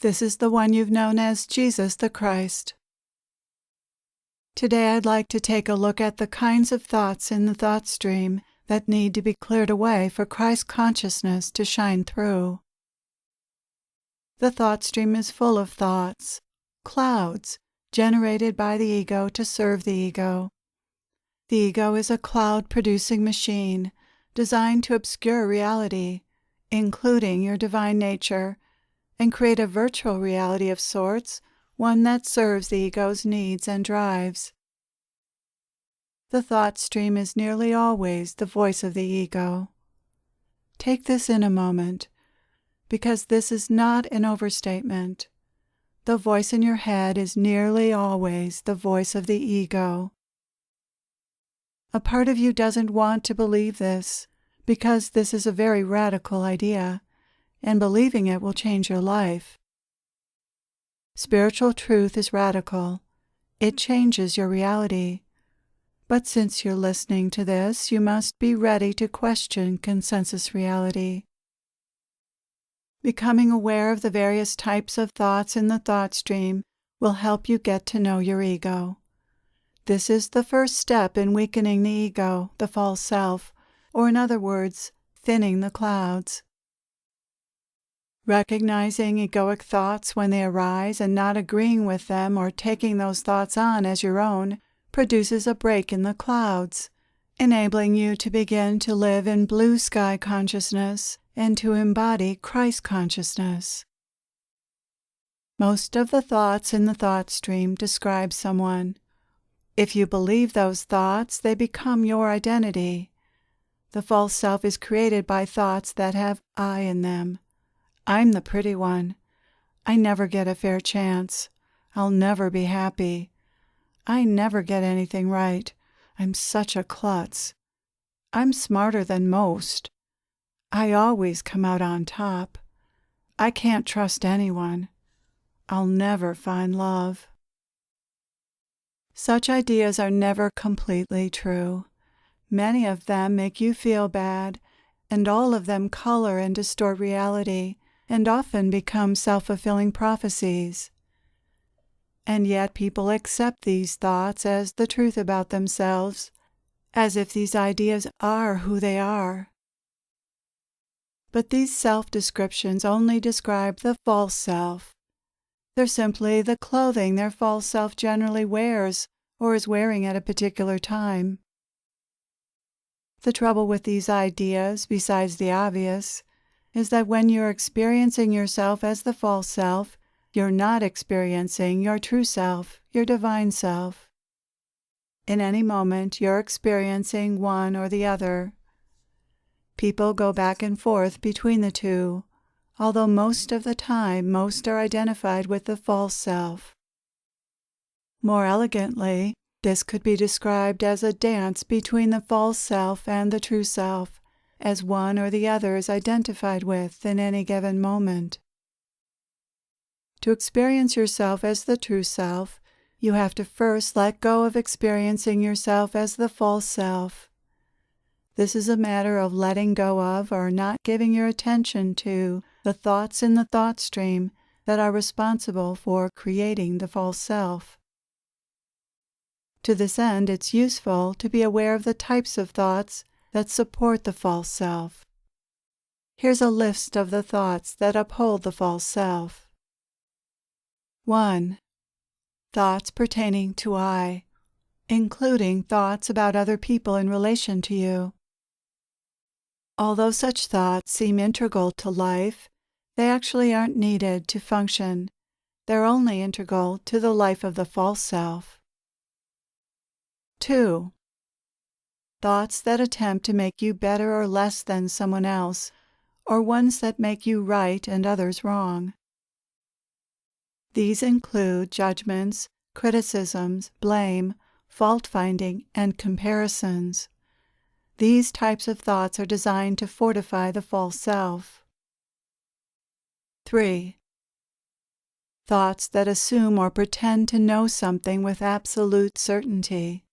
This is the one you've known as Jesus the Christ. Today I'd like to take a look at the kinds of thoughts in the thought stream that need to be cleared away for Christ consciousness to shine through. The thought stream is full of thoughts, clouds, generated by the ego to serve the ego. The ego is a cloud-producing machine designed to obscure reality, including your divine nature, and create a virtual reality of sorts, one that serves the ego's needs and drives. The thought stream is nearly always the voice of the ego. Take this in a moment, because this is not an overstatement. The voice in your head is nearly always the voice of the ego. A part of you doesn't want to believe this, because this is a very radical idea, and believing it will change your life. Spiritual truth is radical. It changes your reality. But since you're listening to this, you must be ready to question consensus reality. Becoming aware of the various types of thoughts in the thought stream will help you get to know your ego. This is the first step in weakening the ego, the false self, or in other words, thinning the clouds. Recognizing egoic thoughts when they arise and not agreeing with them or taking those thoughts on as your own produces a break in the clouds, enabling you to begin to live in blue sky consciousness and to embody Christ consciousness. Most of the thoughts in the thought stream describe someone. If you believe those thoughts, they become your identity. The false self is created by thoughts that have I in them. I'm the pretty one. I never get a fair chance. I'll never be happy. I never get anything right. I'm such a klutz. I'm smarter than most. I always come out on top. I can't trust anyone. I'll never find love. Such ideas are never completely true. Many of them make you feel bad, and all of them color and distort reality, and often become self-fulfilling prophecies. And yet people accept these thoughts as the truth about themselves, as if these ideas are who they are. But these self-descriptions only describe the false self. They're simply the clothing their false self generally wears or is wearing at a particular time. The trouble with these ideas, besides the obvious, is that when you're experiencing yourself as the false self, you're not experiencing your true self, your divine self. In any moment, you're experiencing one or the other. People go back and forth between the two, although most of the time, most are identified with the false self. More elegantly, this could be described as a dance between the false self and the true self, as one or the other is identified with in any given moment. To experience yourself as the true self, you have to first let go of experiencing yourself as the false self. This is a matter of letting go of or not giving your attention to the thoughts in the thought stream that are responsible for creating the false self. To this end, it's useful to be aware of the types of thoughts that support the false self. Here's a list of the thoughts that uphold the false self. 1. Thoughts pertaining to I, including thoughts about other people in relation to you. Although such thoughts seem integral to life, they actually aren't needed to function. They're only integral to the life of the false self. 2. Thoughts that attempt to make you better or less than someone else, or ones that make you right and others wrong. These include judgments, criticisms, blame, fault-finding, and comparisons. These types of thoughts are designed to fortify the false self. 3. Thoughts that assume or pretend to know something with absolute certainty.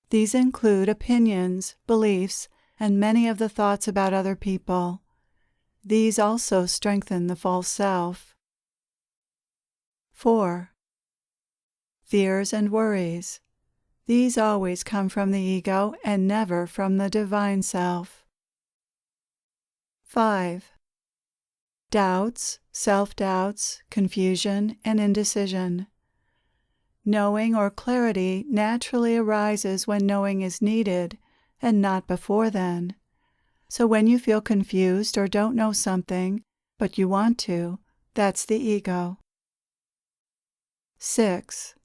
These include opinions, beliefs, and many of the thoughts about other people. These also strengthen the false self. 4. Fears and worries. These always come from the ego and never from the divine self. 5. Doubts, self-doubts, confusion, and indecision. Knowing or clarity naturally arises when knowing is needed, and not before then. So when you feel confused or don't know something, but you want to, that's the ego. 6.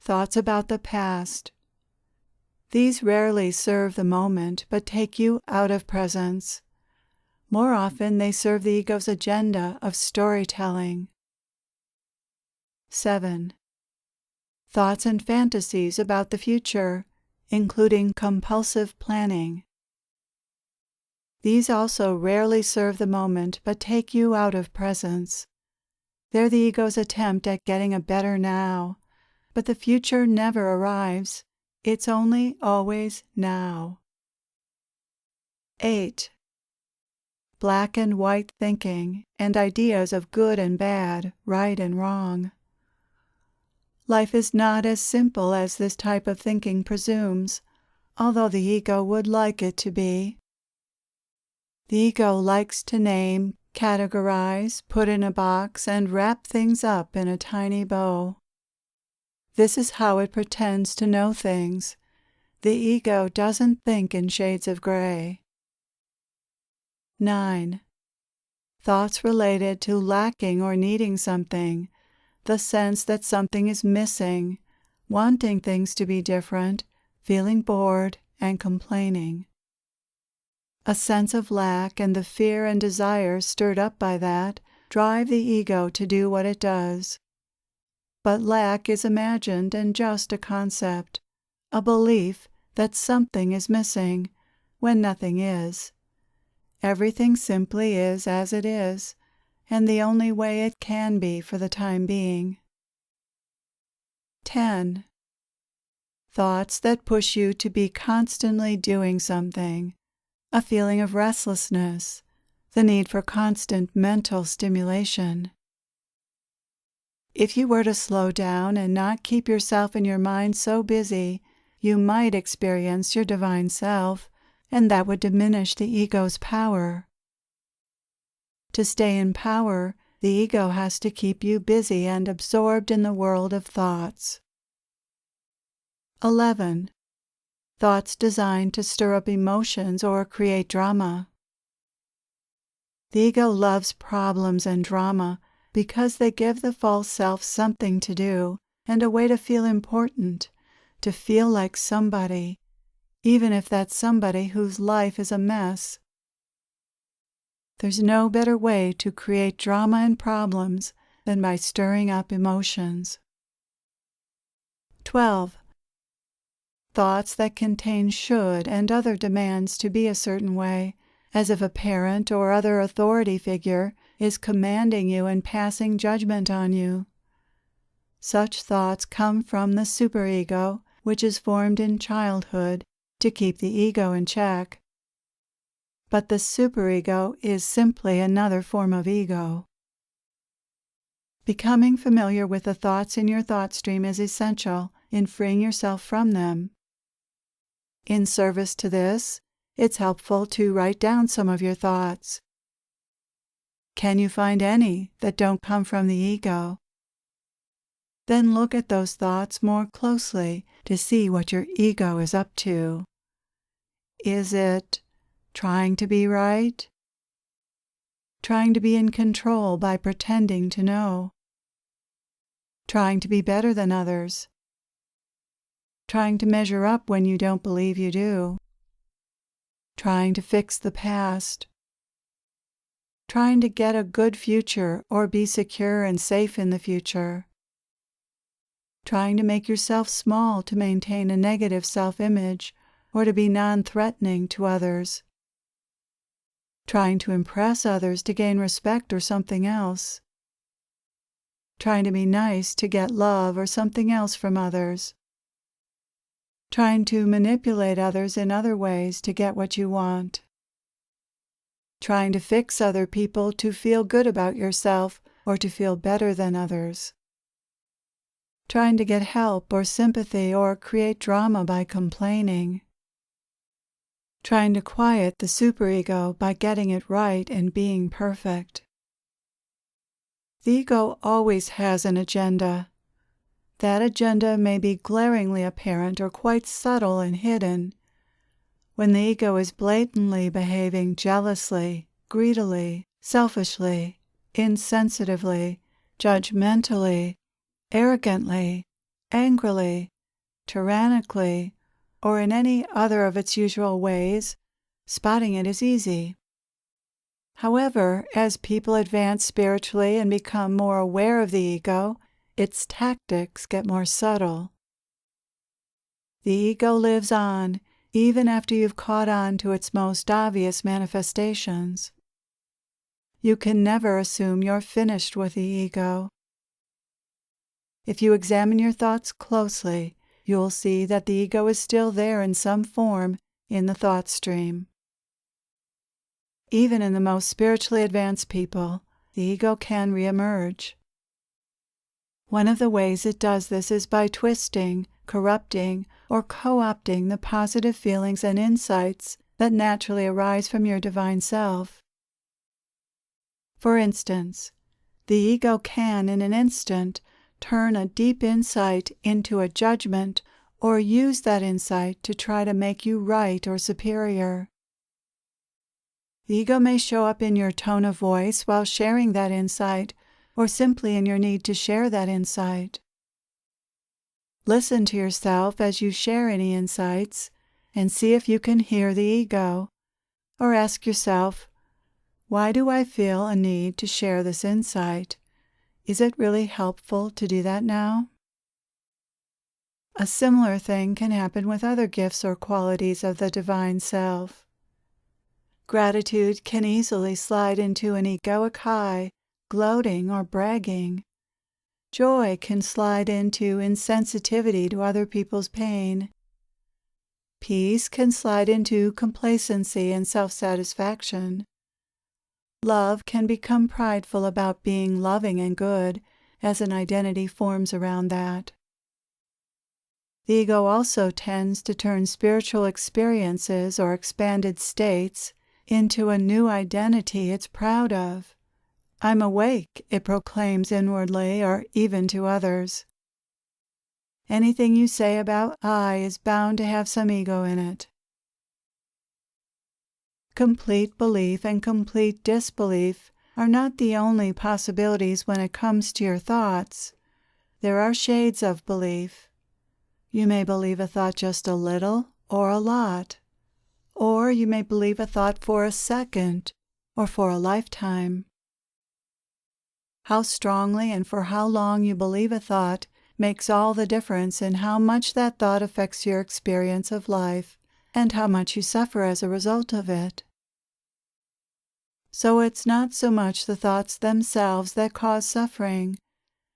Thoughts about the past. These rarely serve the moment, but take you out of presence. More often, they serve the ego's agenda of storytelling. 7. Thoughts and fantasies about the future, including compulsive planning. These also rarely serve the moment, but take you out of presence. They're the ego's attempt at getting a better now, but the future never arrives. It's only always now. 8. Black and white thinking and ideas of good and bad, right and wrong. Life is not as simple as this type of thinking presumes, although the ego would like it to be. The ego likes to name, categorize, put in a box, and wrap things up in a tiny bow. This is how it pretends to know things. The ego doesn't think in shades of gray. 9. Thoughts related to lacking or needing something, the sense that something is missing, wanting things to be different, feeling bored, and complaining. A sense of lack and the fear and desire stirred up by that drive the ego to do what it does. But lack is imagined and just a concept, a belief that something is missing when nothing is. Everything simply is as it is, and the only way it can be for the time being. 10. Thoughts that push you to be constantly doing something, a feeling of restlessness, the need for constant mental stimulation. If you were to slow down and not keep yourself and your mind so busy, you might experience your divine self, and that would diminish the ego's power. To stay in power, the ego has to keep you busy and absorbed in the world of thoughts. 11. Thoughts designed to stir up emotions or create drama. The ego loves problems and drama because they give the false self something to do and a way to feel important, to feel like somebody, even if that's somebody whose life is a mess. There's no better way to create drama and problems than by stirring up emotions. 12. Thoughts that contain should and other demands to be a certain way, as if a parent or other authority figure is commanding you and passing judgment on you. Such thoughts come from the superego, which is formed in childhood to keep the ego in check. But the superego is simply another form of ego. Becoming familiar with the thoughts in your thought stream is essential in freeing yourself from them. In service to this, it's helpful to write down some of your thoughts. Can you find any that don't come from the ego? Then look at those thoughts more closely to see what your ego is up to. Is it trying to be right? Trying to be in control by pretending to know? Trying to be better than others? Trying to measure up when you don't believe you do? Trying to fix the past? Trying to get a good future or be secure and safe in the future? Trying to make yourself small to maintain a negative self-image or to be non-threatening to others? Trying to impress others to gain respect or something else? Trying to be nice to get love or something else from others? Trying to manipulate others in other ways to get what you want? trying to fix other people to feel good about yourself or to feel better than others, trying to get help or sympathy or create drama by complaining, trying to quiet the superego by getting it right and being perfect. The ego always has an agenda. That agenda may be glaringly apparent or quite subtle and hidden. When the ego is blatantly behaving jealously, greedily, selfishly, insensitively, judgmentally, arrogantly, angrily, tyrannically, or in any other of its usual ways, spotting it is easy. However, as people advance spiritually and become more aware of the ego, its tactics get more subtle. The ego lives on, even after you've caught on to its most obvious manifestations. You can never assume you're finished with the ego. If you examine your thoughts closely, you'll see that the ego is still there in some form in the thought stream. Even in the most spiritually advanced people, the ego can reemerge. One of the ways it does this is by twisting, corrupting, or co-opting the positive feelings and insights that naturally arise from your divine self. For instance, the ego can, in an instant, turn a deep insight into a judgment or use that insight to try to make you right or superior. The ego may show up in your tone of voice while sharing that insight, or simply in your need to share that insight. Listen to yourself as you share any insights, and see if you can hear the ego, or ask yourself, why do I feel a need to share this insight? Is it really helpful to do that now? A similar thing can happen with other gifts or qualities of the divine self. Gratitude can easily slide into an egoic high, gloating or bragging. Joy can slide into insensitivity to other people's pain. Peace can slide into complacency and self-satisfaction. Love can become prideful about being loving and good, as an identity forms around that. The ego also tends to turn spiritual experiences or expanded states into a new identity it's proud of. I'm awake, it proclaims inwardly or even to others. Anything you say about I is bound to have some ego in it. Complete belief and complete disbelief are not the only possibilities when it comes to your thoughts. There are shades of belief. You may believe a thought just a little or a lot. Or you may believe a thought for a second or for a lifetime. How strongly and for how long you believe a thought makes all the difference in how much that thought affects your experience of life and how much you suffer as a result of it. So it's not so much the thoughts themselves that cause suffering,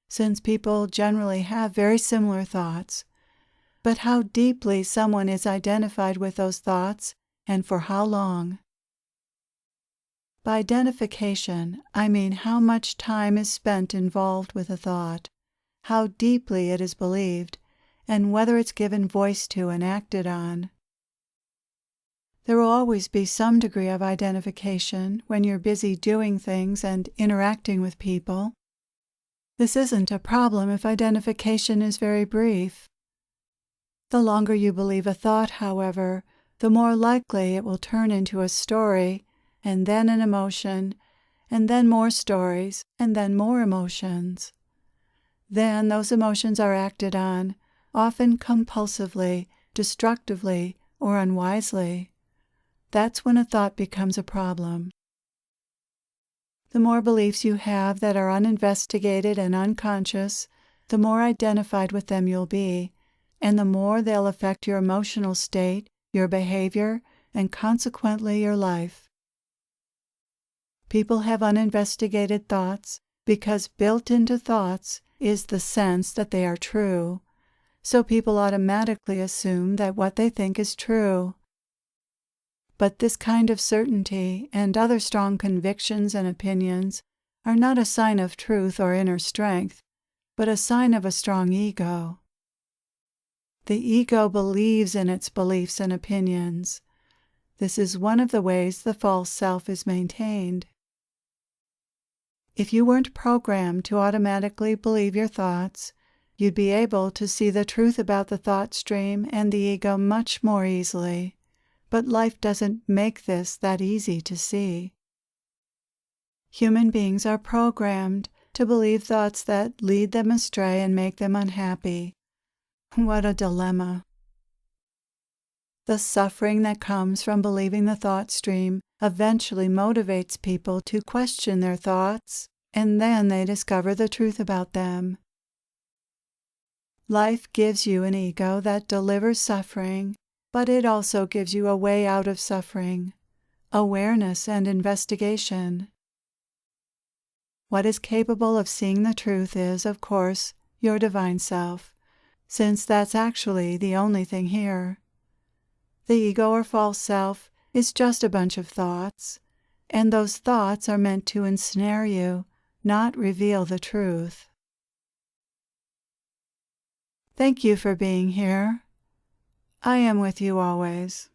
since people generally have very similar thoughts, but how deeply someone is identified with those thoughts and for how long. By identification, I mean how much time is spent involved with a thought, how deeply it is believed, and whether it's given voice to and acted on. There will always be some degree of identification when you're busy doing things and interacting with people. This isn't a problem if identification is very brief. The longer you believe a thought, however, the more likely it will turn into a story, and then an emotion, and then more stories, and then more emotions. Then those emotions are acted on, often compulsively, destructively, or unwisely. That's when a thought becomes a problem. The more beliefs you have that are uninvestigated and unconscious, the more identified with them you'll be, and the more they'll affect your emotional state, your behavior, and consequently your life. People have uninvestigated thoughts because built into thoughts is the sense that they are true, so people automatically assume that what they think is true. But this kind of certainty and other strong convictions and opinions are not a sign of truth or inner strength, but a sign of a strong ego. The ego believes in its beliefs and opinions. This is one of the ways the false self is maintained. If you weren't programmed to automatically believe your thoughts, you'd be able to see the truth about the thought stream and the ego much more easily. But life doesn't make this that easy to see. Human beings are programmed to believe thoughts that lead them astray and make them unhappy. What a dilemma. The suffering that comes from believing the thought stream eventually motivates people to question their thoughts, and then they discover the truth about them. Life gives you an ego that delivers suffering, but it also gives you a way out of suffering, awareness and investigation. What is capable of seeing the truth is, of course, your divine self, since that's actually the only thing here. The ego or false self is just a bunch of thoughts, and those thoughts are meant to ensnare you, not reveal the truth. Thank you for being here. I am with you always.